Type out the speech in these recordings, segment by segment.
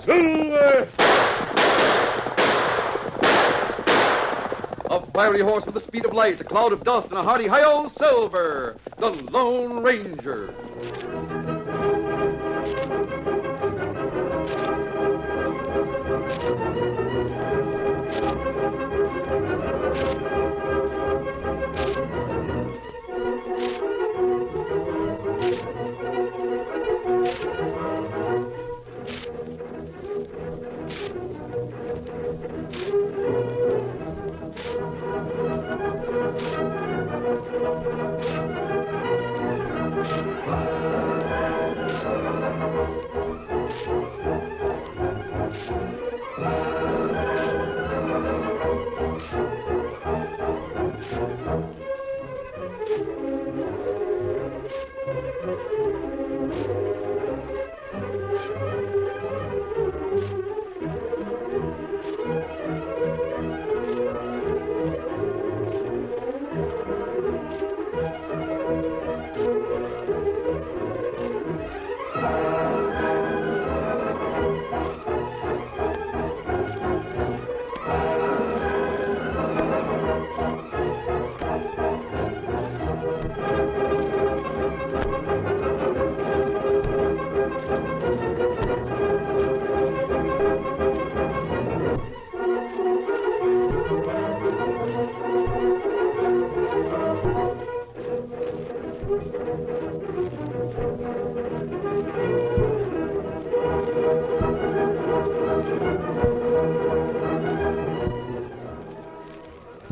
Silver! A fiery horse with the speed of light, a cloud of dust, and a hearty hi-yo, Silver, the Lone Ranger.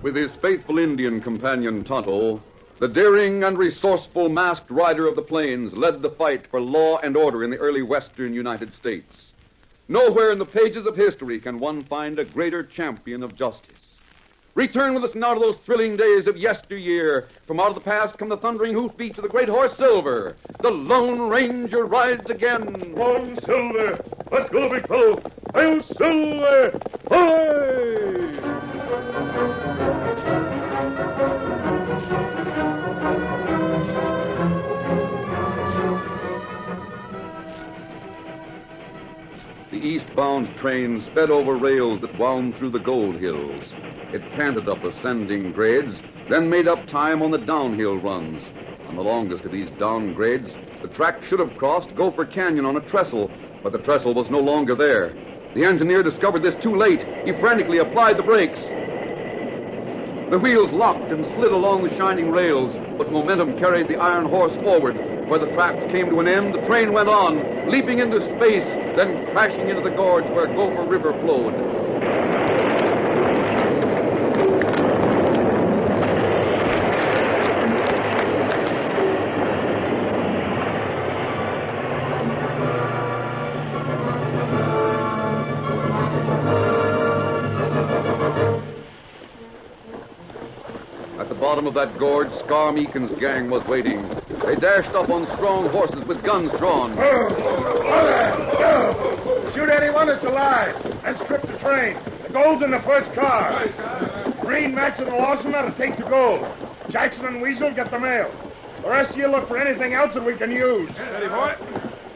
With his faithful Indian companion Tonto, the daring and resourceful masked rider of the plains led the fight for law and order in the early western United States. Nowhere in the pages of history can one find a greater champion of justice. Return with us now to those thrilling days of yesteryear. From out of the past come the thundering hoofbeats of the great horse Silver. The Lone Ranger rides again. Come on, Silver. Let's go, big fellow. Hail, Silver! Hi! The eastbound train sped over rails that wound through the gold hills. It canted up ascending grades, then made up time on the downhill runs. On the longest of these down grades, the track should have crossed Gopher Canyon on a trestle, but the trestle was no longer there. The engineer discovered this too late. He frantically applied the brakes. The wheels locked and slid along the shining rails, but momentum carried the iron horse forward. Where the tracks came to an end, the train went on, leaping into space, then crashing into the gorge where Gopher River flowed. At the bottom of that gorge, Scar Meakin's gang was waiting. They dashed up on strong horses with guns drawn. Shoot anyone that's alive and strip the train. The gold's in the first car. Green, Max, and Lawson are to take the gold. Jackson and Weasel get the mail. The rest of you look for anything else that we can use. Steady, boy.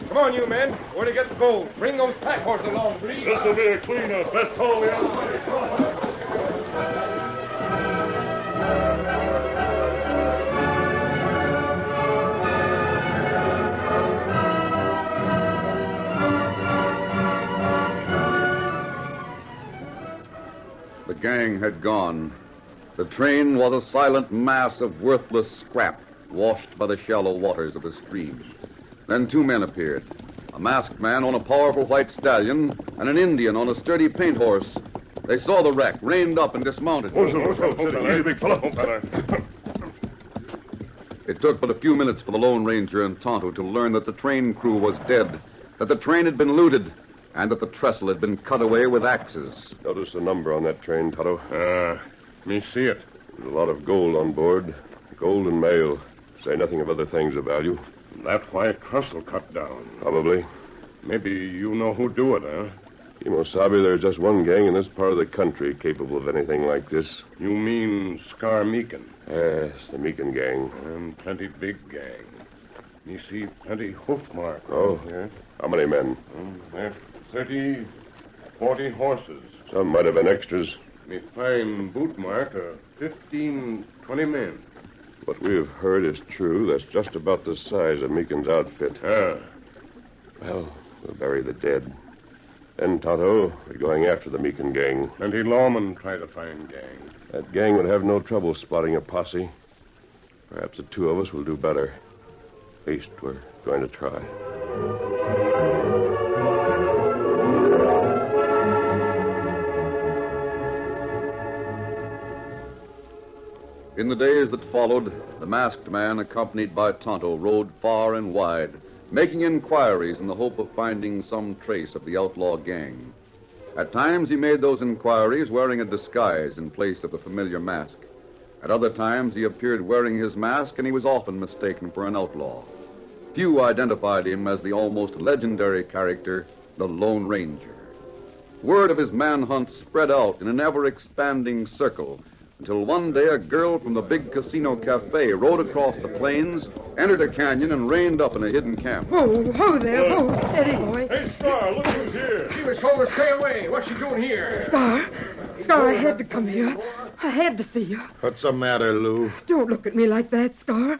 Come on, you men. Where to get the gold? Bring those pack horses along, please. This'll be a clean-up. Best haul we have. The gang had gone. The train was a silent mass of worthless scrap washed by the shallow waters of the stream. Then two men appeared. A masked man on a powerful white stallion and an Indian on a sturdy paint horse. They saw the wreck, reined up, and dismounted. Easy, big fellow. It took but a few minutes for the Lone Ranger and Tonto to learn that the train crew was dead, that the train had been looted, and that the trestle had been cut away with axes. Notice the number on that train, Tonto. Me see it. There's a lot of gold on board. Gold and mail. Say nothing of other things of value. That's why trestle cut down. Probably. Maybe you know who do it, huh? Kimosabe, there's just one gang in this part of the country capable of anything like this. You mean Scar Meakin? Yes, the Meakin gang. And plenty big gang. Me see plenty hoof mark. Oh, yeah. How many men? There's 30, 40 horses. Some might have been extras. Me fine boot mark 15, 20 men. What we've heard is true. That's just about the size of Meekin's outfit. Ah. Well, we'll bury the dead. Then, Tonto, we're going after the Meekin gang. Plenty lawmen try to find gang. That gang would have no trouble spotting a posse. Perhaps the two of us will do better. At least we're going to try. In the days that followed, the masked man, accompanied by Tonto, rode far and wide, making inquiries in the hope of finding some trace of the outlaw gang. At times, he made those inquiries wearing a disguise in place of the familiar mask. At other times, he appeared wearing his mask, and he was often mistaken for an outlaw. Few identified him as the almost legendary character, the Lone Ranger. Word of his manhunt spread out in an ever-expanding circle, until one day a girl from the big casino cafe rode across the plains, entered a canyon, and reined up in a hidden camp. Ho there, ho. Steady, boy. Hey, Star, look who's here. She was told to stay away. What's she doing here? Scar, I had to come here. I had to see you. What's the matter, Lou? Don't look at me like that, Scar.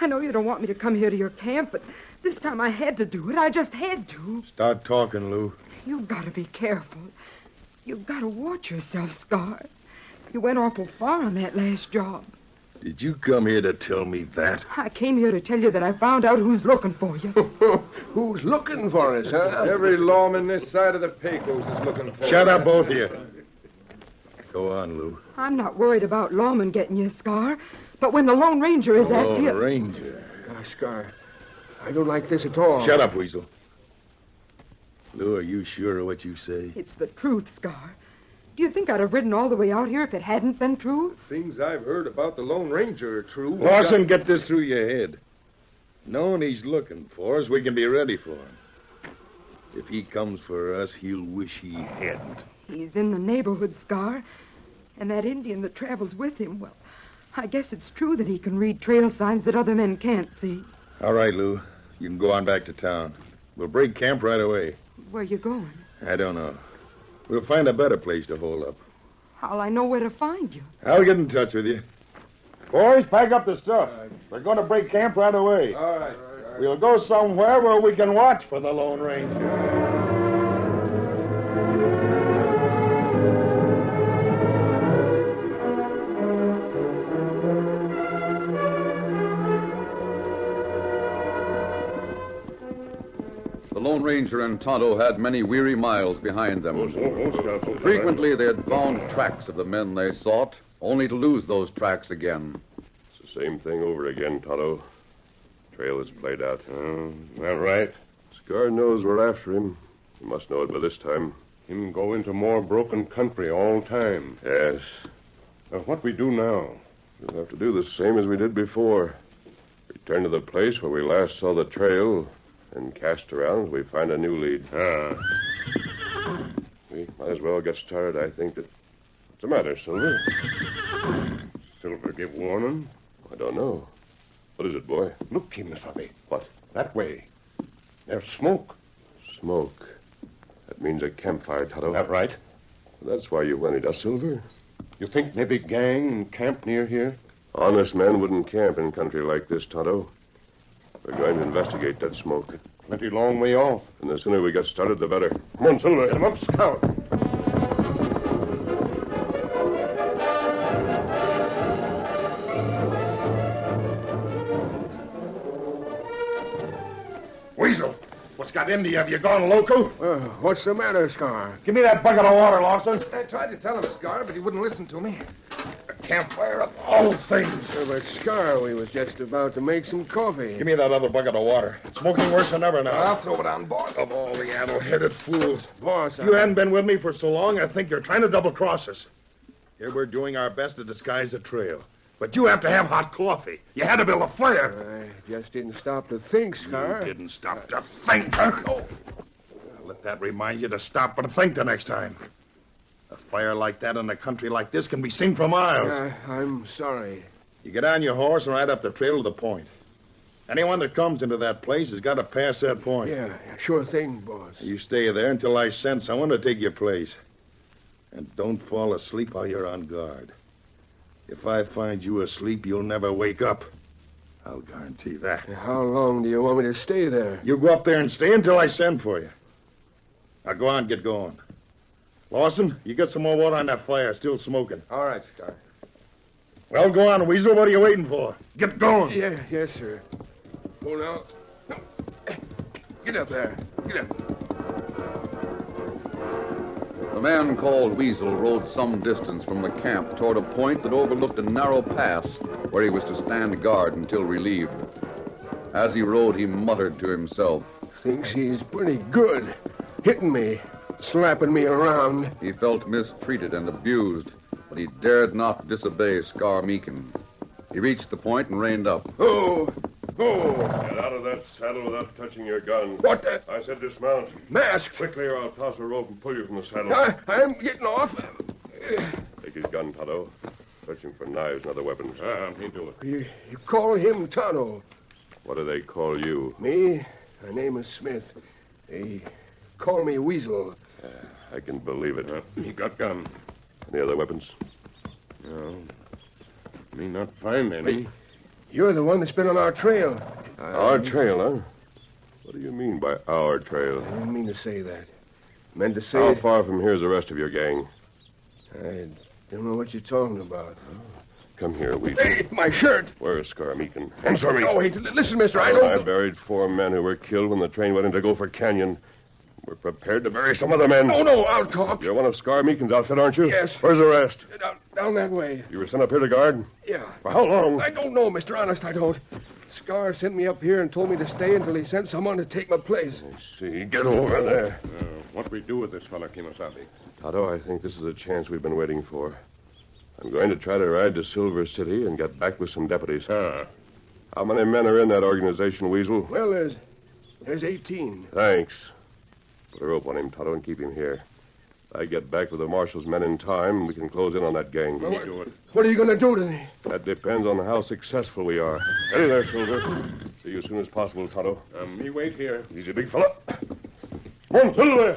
I know you don't want me to come here to your camp, but this time I had to do it. I just had to. Start talking, Lou. You've got to be careful. You've got to watch yourself, Scar. You went awful far on that last job. Did you come here to tell me that? I came here to tell you that I found out who's looking for you. Who's looking for us, huh? Every lawman this side of the Pecos is looking for us. Shut up, both of you. Go on, Lou. I'm not worried about lawmen getting you, Scar. But when the Lone Ranger is after you... Lone Ranger. Scar, I don't like this at all. Shut up, Weasel. Lou, are you sure of what you say? It's the truth, Scar. Do you think I'd have ridden all the way out here if it hadn't been true? Things I've heard about the Lone Ranger are true. Lawson, get this through your head. Knowing he's looking for us, we can be ready for him. If he comes for us, he'll wish he hadn't. He's in the neighborhood, Scar. And that Indian that travels with him, well, I guess it's true that he can read trail signs that other men can't see. All right, Lou. You can go on back to town. We'll break camp right away. Where you going? I don't know. We'll find a better place to hole up. How'll I know where to find you? I'll get in touch with you. Boys, pack up the stuff. We're going to break camp right away. All right. We'll go somewhere where we can watch for the Lone Ranger. The Lone Ranger and Tonto had many weary miles behind them. Frequently, they had found tracks of the men they sought, only to lose those tracks again. It's the same thing over again, Tonto. Trail is played out. That right? Scar knows we're after him. He must know it by this time. Him go into more broken country all time. Yes. What we do now? We'll have to do the same as we did before. Return to the place where we last saw the trail and cast around until we find a new lead. We might as well get started, I think. What's the matter, Silver? Silver give warning? I don't know. What is it, boy? Look, Kimasabi. What? That way. There's smoke. Smoke. That means a campfire, Tonto. That right? That's why you wanted us, Silver. You think maybe gang camp near here? Honest men wouldn't camp in country like this, Tonto. We're going to investigate that smoke. Plenty long way off. And the sooner we get started, the better. Come on, Silver. Hit him up, Scout. Weasel, what's got into you? Have you gone loco? What's the matter, Scar? Give me that bucket of water, Lawson. I tried to tell him, Scar, but he wouldn't listen to me. A campfire of all things. But, Scar, we was just about to make some coffee. Give me that other bucket of water. It's smoking worse than ever now. I'll throw it on, boss. Of all the addle-headed fools. Boss, You hadn't been with me for so long, I think you're trying to double-cross us. Here we're doing our best to disguise the trail. But you have to have hot coffee. You had to build a fire. I just didn't stop to think, Scar. You didn't stop to think, huh? Oh. Let that remind you to stop and think the next time. A fire like that in a country like this can be seen for miles. I'm sorry. You get on your horse and ride up the trail to the point. Anyone that comes into that place has got to pass that point. Yeah, sure thing, boss. You stay there until I send someone to take your place. And don't fall asleep while you're on guard. If I find you asleep, you'll never wake up. I'll guarantee that. How long do you want me to stay there? You go up there and stay until I send for you. Now go on, get going. Lawson, you get some more water on that fire, still smoking. All right, Scar. Well, go on, Weasel. What are you waiting for? Get going. Yeah, yes, sir. Oh, now. Get up there. Get up. The man called Weasel rode some distance from the camp toward a point that overlooked a narrow pass where he was to stand guard until relieved. As he rode, he muttered to himself. Thinks he's pretty good. Hitting me. Slapping me around. He felt mistreated and abused, but he dared not disobey Scar Meekin. He reached the point and reined up. Oh! Get out of that saddle without touching your gun. What the? I said dismount. Masked. Quickly, or I'll toss a rope and pull you from the saddle. I'm getting off. Take his gun, Tonto. Search him for knives and other weapons. Me do it. You call him Tonto. What do they call you? Me? My name is Smith. They call me Weasel. I can believe it. He got gun. Any other weapons? No. Me not find any. You're the one that's been on our trail. Our trail, huh? What do you mean by our trail? I didn't mean to say that. Meant to say... How far from here is the rest of your gang? I don't know what you're talking about. Come here, Weasel. Hey, my shirt! Where is Scar Meekin? I'm sorry. Oh, wait, listen, mister, I I don't... buried 4 men who were killed when the train went into Gopher Canyon. We're prepared to bury some other men. Oh, no, I'll talk. You're one of Scar Meekin's outfit, aren't you? Yes. Where's the rest? Down that way. You were sent up here to guard? Yeah. For how long? I don't know, mister. Honest, I don't. Scar sent me up here and told me to stay until he sent someone to take my place. I see. Get over there. What we do with this fella, Kimasabi? Tonto, I think this is a chance we've been waiting for. I'm going to try to ride to Silver City and get back with some deputies. How many men are in that organization, Weasel? Well, there's 18. Thanks. Put a rope on him, Tonto, and keep him here. If I get back with the marshal's men in time, we can close in on that gang. Do it. What are you going to do to me? That depends on how successful we are. Steady there, Silver. See you as soon as possible, Tonto. Me wait here. Easy, big fella. Come on, Silver.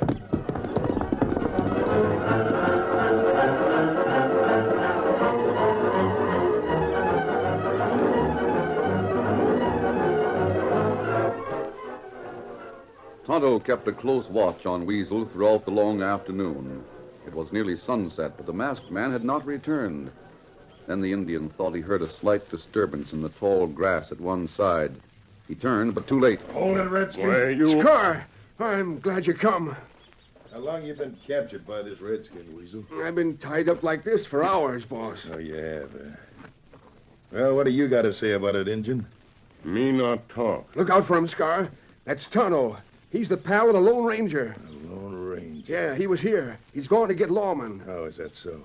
Tonto kept a close watch on Weasel throughout the long afternoon. It was nearly sunset, but the masked man had not returned. Then the Indian thought he heard a slight disturbance in the tall grass at one side. He turned, but too late. Hold it, Redskin. Where you... Scar, I'm glad you come. How long you been captured by this redskin, Weasel? I've been tied up like this for hours, boss. Oh, you have, Well, what do you got to say about it, Injun? Me not talk. Look out for him, Scar. That's Tonto. He's the pal of the Lone Ranger. The Lone Ranger. Yeah, he was here. He's going to get lawmen. Oh, is that so?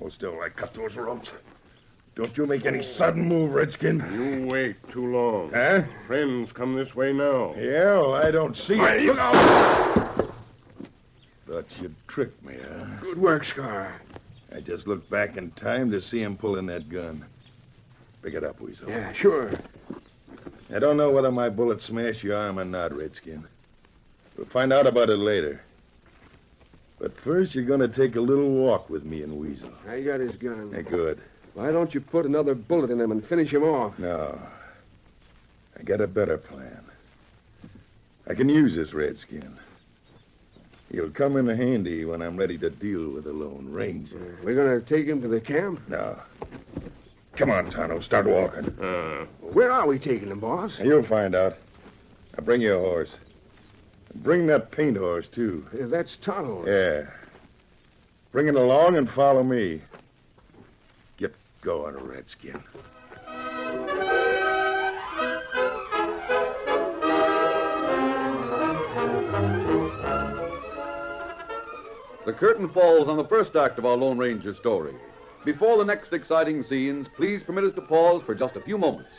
Oh, still, I cut those ropes. Don't you make any sudden move, Redskin. You wait too long. Huh? Friends come this way now. Yeah, well, I don't see it. Look out! Thought you'd trick me, huh? Good work, Scar. I just looked back in time to see him pulling that gun. Pick it up, Weasel. Yeah, sure. I don't know whether my bullet smashed your arm or not, Redskin. We'll find out about it later. But first, you're going to take a little walk with me and Weasel. I got his gun. Hey, good. Why don't you put another bullet in him and finish him off? No. I got a better plan. I can use this Redskin. He'll come in handy when I'm ready to deal with the Lone Ranger. We're going to take him to the camp? No. Come on, Tonto. Start walking. Where are we taking him, boss? You'll find out. Now bring your horse. Bring that paint horse, too. That's Tonto. Yeah. Bring it along and follow me. Get going, Redskin. The curtain falls on the first act of our Lone Ranger story. Before the next exciting scenes, please permit us to pause for just a few moments.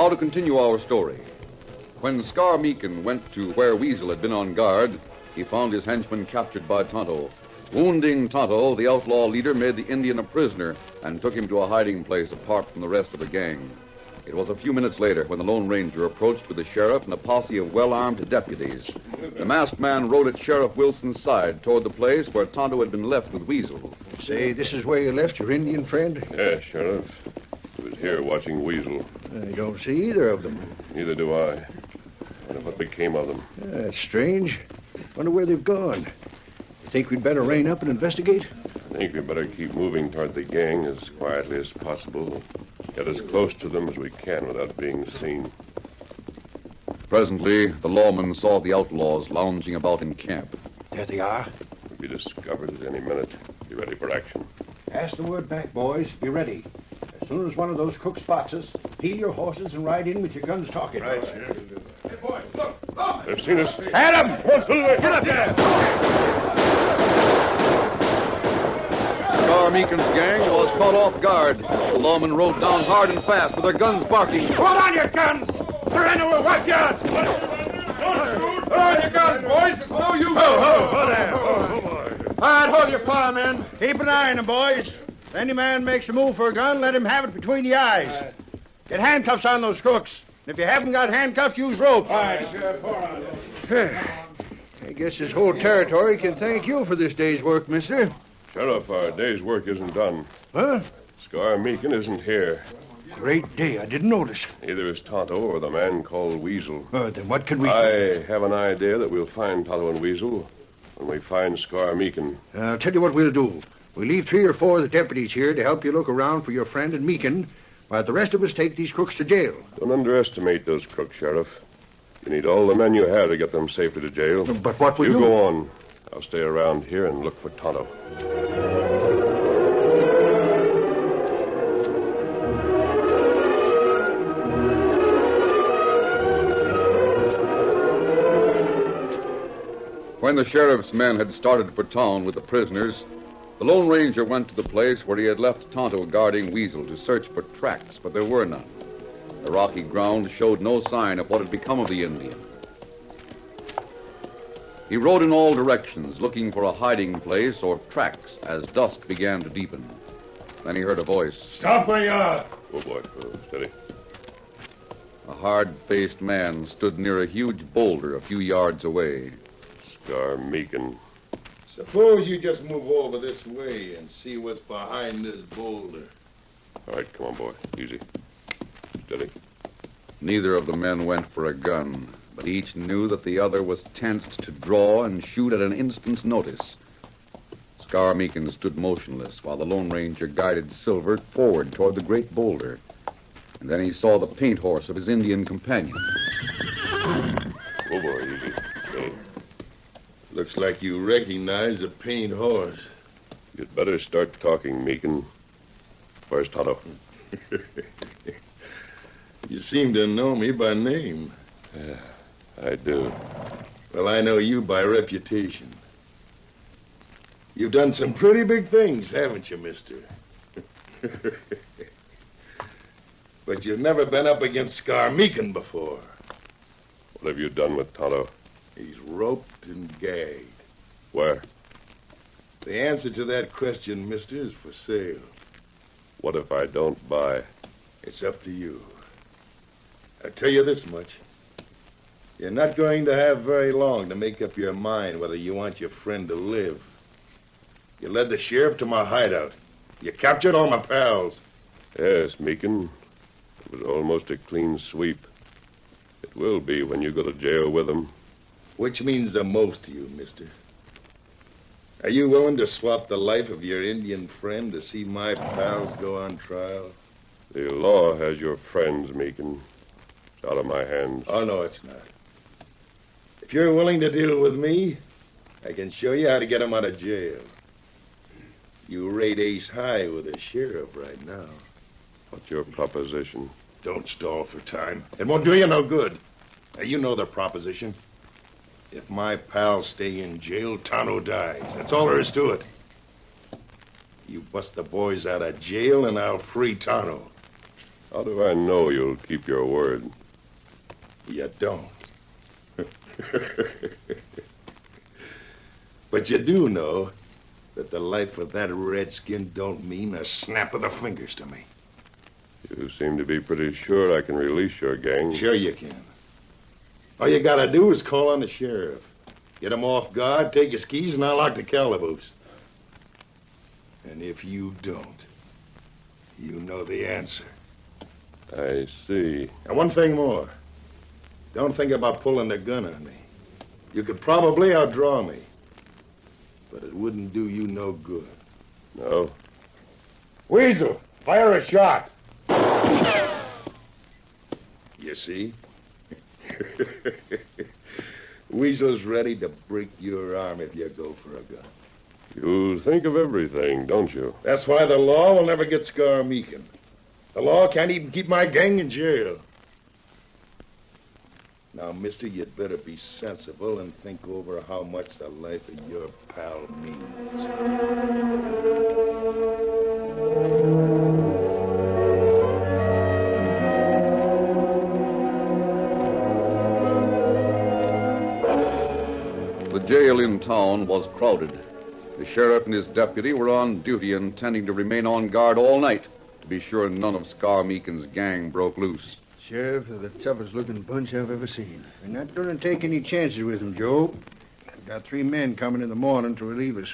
Now to continue our story. When Scar Meekin went to where Weasel had been on guard, he found his henchmen captured by Tonto. Wounding Tonto, the outlaw leader made the Indian a prisoner and took him to a hiding place apart from the rest of the gang. It was a few minutes later when the Lone Ranger approached with the sheriff and a posse of well-armed deputies. The masked man rode at Sheriff Wilson's side toward the place where Tonto had been left with Weasel. Say, this is where you left your Indian friend? Yes, Sheriff. He was here watching Weasel. I don't see either of them. Neither do I. Wonder what became of them. That's strange. Wonder where they've gone. You think we'd better rein up and investigate? I think we better keep moving toward the gang as quietly as possible. Get as close to them as we can without being seen. Presently, the lawmen saw the outlaws lounging about in camp. There they are. We'll be discovered at any minute. Be ready for action. Pass the word back, boys. Be ready. As soon as one of those crooks spots us, heel your horses and ride in with your guns talking. Right, Hey, boys, look! They've seen us. Adam! Come on, Silver. Get up there. Scar Meekin's gang was caught off guard. The lawmen rode down hard and fast with their guns barking. Hold on your guns! Surrender, we'll wipe you out! Hold on your guns, boys. It's no use. All right, hold your fire, men. Keep an eye on them, boys. If any man makes a move for a gun, let him have it between the eyes. Get handcuffs on those crooks. If you haven't got handcuffs, use ropes. I guess this whole territory can thank you for this day's work, mister. Sheriff, our day's work isn't done. Huh? Scar Meekin isn't here. Great day. I didn't notice. Neither is Tonto or the man called Weasel. Then what can we... I have an idea that we'll find Tonto and Weasel when we find Scar Meekin. I'll tell you what we'll do. We'll leave 3 or 4 of the deputies here to help you look around for your friend and Meekin, while the rest of us take these crooks to jail. Don't underestimate those crooks, Sheriff. You need all the men you have to get them safely to jail. But what will you... You go on. I'll stay around here and look for Tonto. When the sheriff's men had started for town with the prisoners, the Lone Ranger went to the place where he had left Tonto guarding Weasel to search for tracks, but there were none. The rocky ground showed no sign of what had become of the Indian. He rode in all directions, looking for a hiding place or tracks as dusk began to deepen. Then he heard a voice. Stop where you are! Oh, boy. Oh, steady. A hard-faced man stood near a huge boulder a few yards away. Scar Meekin. Suppose you just move over this way and see what's behind this boulder. All right, come on, boy. Easy. Steady. Neither of the men went for a gun, but each knew that the other was tensed to draw and shoot at an instant's notice. Scar Meekin stood motionless while the Lone Ranger guided Silver forward toward the great boulder. And then he saw the paint horse of his Indian companion. Oh, boy. Easy. Steady. Looks like you recognize the paint horse. You'd better start talking, Meekin. Where's Tonto? You seem to know me by name. Yeah, I do. Well, I know you by reputation. You've done some pretty big things, haven't you, mister? But you've never been up against Scar Meekin before. What have you done with Tonto? He's roped and gagged. Where? The answer to that question, mister, is for sale. What if I don't buy? It's up to you. I tell you this much. You're not going to have very long to make up your mind whether you want your friend to live. You led the sheriff to my hideout. You captured all my pals. Yes, Meekin. It was almost a clean sweep. It will be when you go to jail with them. Which means the most to you, mister. Are you willing to swap the life of your Indian friend to see my pals go on trial? The law has your friends, Meekin. It's out of my hands. Oh, no, it's not. If you're willing to deal with me, I can show you how to get them out of jail. You rate ace high with the sheriff right now. What's your proposition? Don't stall for time. It won't do you no good. Now, you know the proposition. If my pals stay in jail, Tonto dies. That's all there is to it. You bust the boys out of jail, and I'll free Tonto. How do I know you'll keep your word? You don't. But you do know that the life of that redskin don't mean a snap of the fingers to me. You seem to be pretty sure I can release your gang. Sure you can. All you gotta do is call on the sheriff. Get him off guard, take his keys, and I'll lock the calaboose. And if you don't, you know the answer. I see. And one thing more. Don't think about pulling the gun on me. You could probably outdraw me. But it wouldn't do you no good. No? Weasel, fire a shot. You see? Weasel's ready to break your arm if you go for a gun. You think of everything, don't you? That's why the law will never get Scar Meekin. The law can't even keep my gang in jail. Now, mister, you'd better be sensible and think over how much the life of your pal means. The jail in town was crowded. The sheriff and his deputy were on duty, intending to remain on guard all night to be sure none of Scar Meekin's gang broke loose. Sheriff, they're the toughest-looking bunch I've ever seen. We're not going to take any chances with them, Joe. We've got 3 men coming in the morning to relieve us.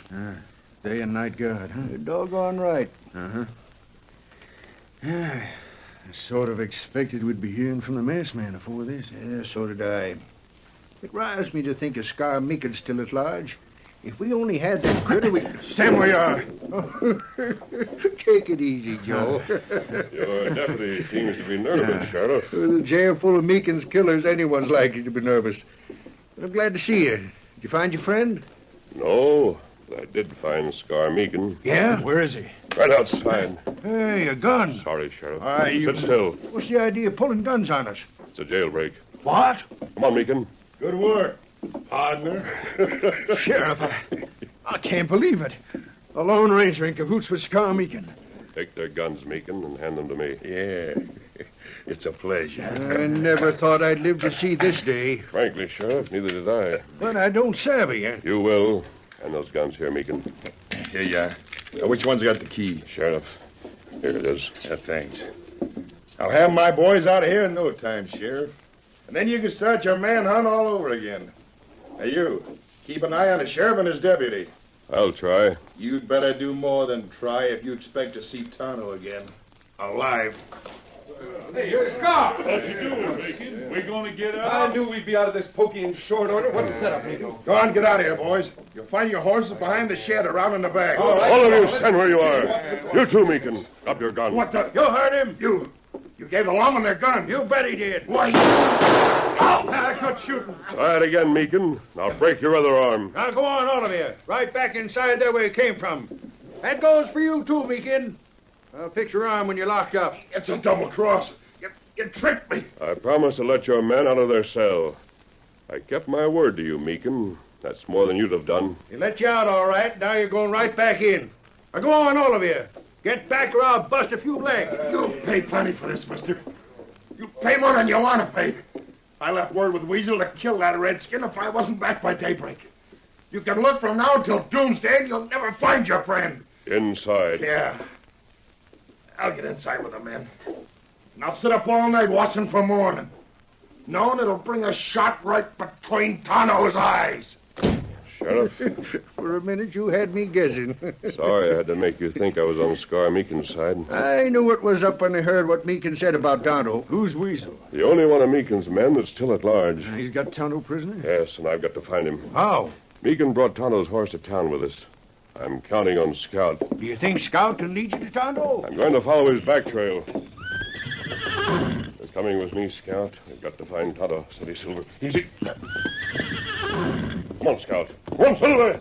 Day and night guard, huh? You're doggone right. Uh-huh. I sort of expected we'd be hearing from the masked man before this. Yeah, so did I. It roused me to think of Scar Meekin's still at large. If we only had that critter, we... Stand where you are. Take it easy, Joe. Your deputy seems to be nervous, Sheriff. With a jail full of Meekin's killers, anyone's likely to be nervous. But I'm glad to see you. Did you find your friend? No, but I did find Scar Meekin. Yeah? Where is he? Right outside. Hey, a gun. Sorry, Sheriff. You... Sit still. What's the idea of pulling guns on us? It's a jailbreak. What? Come on, Meekin. Good work, partner. Sheriff, I can't believe it. A Lone Ranger in cahoots with Scar Meekin. Take their guns, Meekin, and hand them to me. Yeah, it's a pleasure. I never thought I'd live to see this day. Frankly, Sheriff, neither did I. But I don't savvy, eh? You will. And those guns here, Meekin. Here you are. Now, which one's got the key? Sheriff, here it is. Thanks. I'll have my boys out of here in no time, Sheriff. And then you can start your manhunt all over again. Now, you, keep an eye on the sheriff and his deputy. I'll try. You'd better do more than try if you expect to see Tonto again. Alive. Hey, you're Scar. What you doing, Meekin? We going to get out? I knew we'd be out of this pokey in short order. What's the setup, Nico? Go on, get out of here, boys. You'll find your horses behind the shed around in the back. All right. All of you stand where you are. You too, Meekin. Drop your gun. What the? You heard him? You gave the lawman their gun. You bet he did. Why? Ow! Good shooting. Try it again, Meekin. Now break your other arm. Now go on, all of you. Right back inside there where you came from. That goes for you, too, Meekin. I'll fix your arm when you're locked up. It's a double cross. You tricked me. I promised to let your men out of their cell. I kept my word to you, Meekin. That's more than you'd have done. He let you out all right. Now you're going right back in. Now go on, all of you. Get back or I'll bust a few legs. You'll pay plenty for this, mister. You'll pay more than you want to pay. I left word with Weasel to kill that redskin if I wasn't back by daybreak. You can look from now till doomsday and you'll never find your friend. Inside. Yeah. I'll get inside with the men. And I'll sit up all night watching for morning. Knowing it'll bring a shot right between Tonto's eyes. Sheriff, For a minute, you had me guessing. sorry I had to make you think I was on Scar Meekin's side. I knew what was up when I heard what Meekin said about Tonto. Who's Weasel? The only one of Meekin's men that's still at large. He's got Tonto prisoner? Yes, and I've got to find him. How? Meekin brought Tonto's horse to town with us. I'm counting on Scout. Do you think Scout can lead you to Tonto? I'm going to follow his back trail. You're coming with me, Scout. I've got to find Tonto. Steady, Silver. Easy. Come on, Scout. Come on, Silver!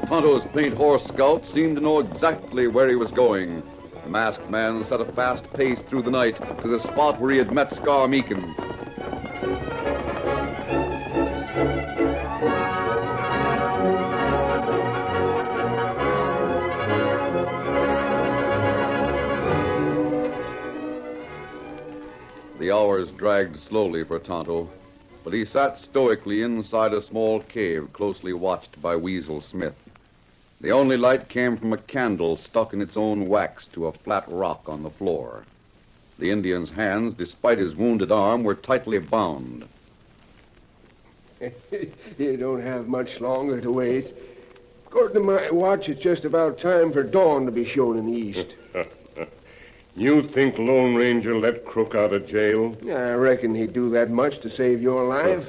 Tonto's paint horse Scout seemed to know exactly where he was going. The masked man set a fast pace through the night to the spot where he had met Scar Meekin. The hours dragged slowly for Tonto, but he sat stoically inside a small cave closely watched by Weasel Smith. The only light came from a candle stuck in its own wax to a flat rock on the floor. The Indian's hands, despite his wounded arm, were tightly bound. You don't have much longer to wait. According to my watch, it's just about time for dawn to be shown in the east. You think Lone Ranger let Crook out of jail? I reckon he'd do that much to save your life.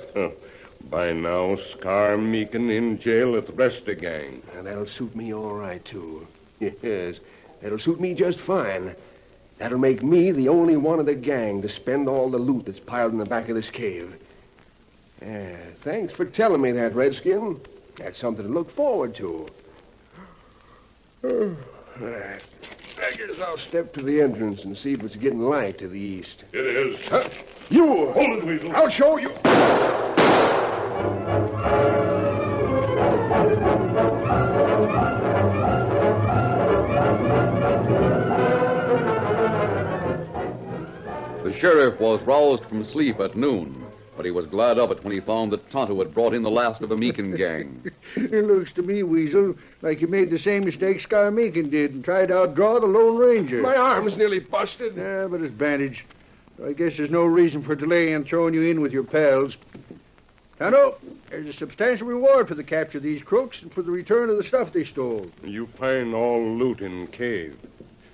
By now, Scar Meekin in jail with the rest of the gang. Now, that'll suit me all right, too. Yes, that'll suit me just fine. That'll make me the only one of the gang to spend all the loot that's piled in the back of this cave. Thanks for telling me that, Redskin. That's something to look forward to. I guess I'll step to the entrance and see if it's getting light to the east. It is. You! Hold it, Weasel. I'll show you. The sheriff was roused from sleep at noon, but he was glad of it when he found that Tonto had brought in the last of the Meekin gang. It looks to me, Weasel, like you made the same mistake Scar Meekin did and tried to outdraw the Lone Ranger. My arm's nearly busted. Yeah, but it's bandaged. So I guess there's no reason for delaying and throwing you in with your pals. Tonto, there's a substantial reward for the capture of these crooks and for the return of the stuff they stole. You find all loot in cave.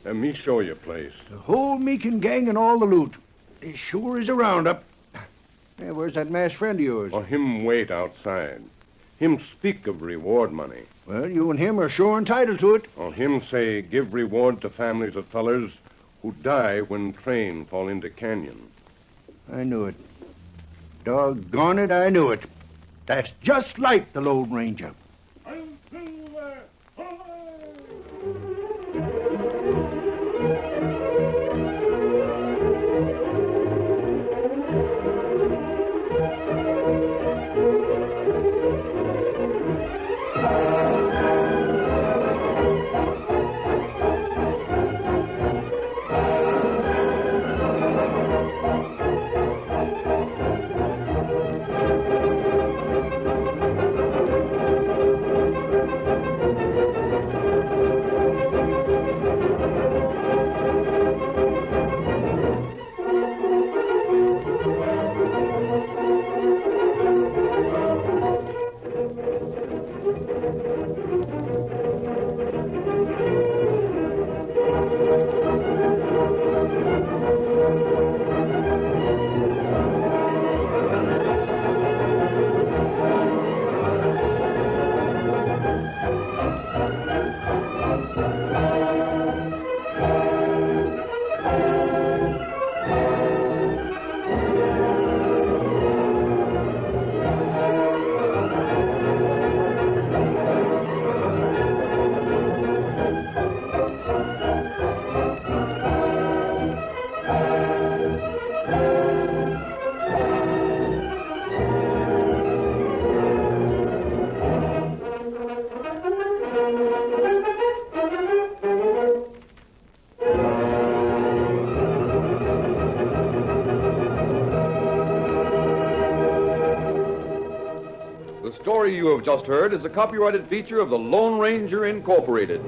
Let me show you place. The whole Meekin gang and all the loot. It sure is a roundup. Hey, where's that masked friend of yours? Oh, him wait outside. Him speak of reward money. Well, you and him are sure entitled to it. Oh, him say give reward to families of fellers who die when train fall into canyon. I knew it. Doggone it, I knew it. That's just like the Lone Ranger. The story you have just heard is a copyrighted feature of the Lone Ranger Incorporated.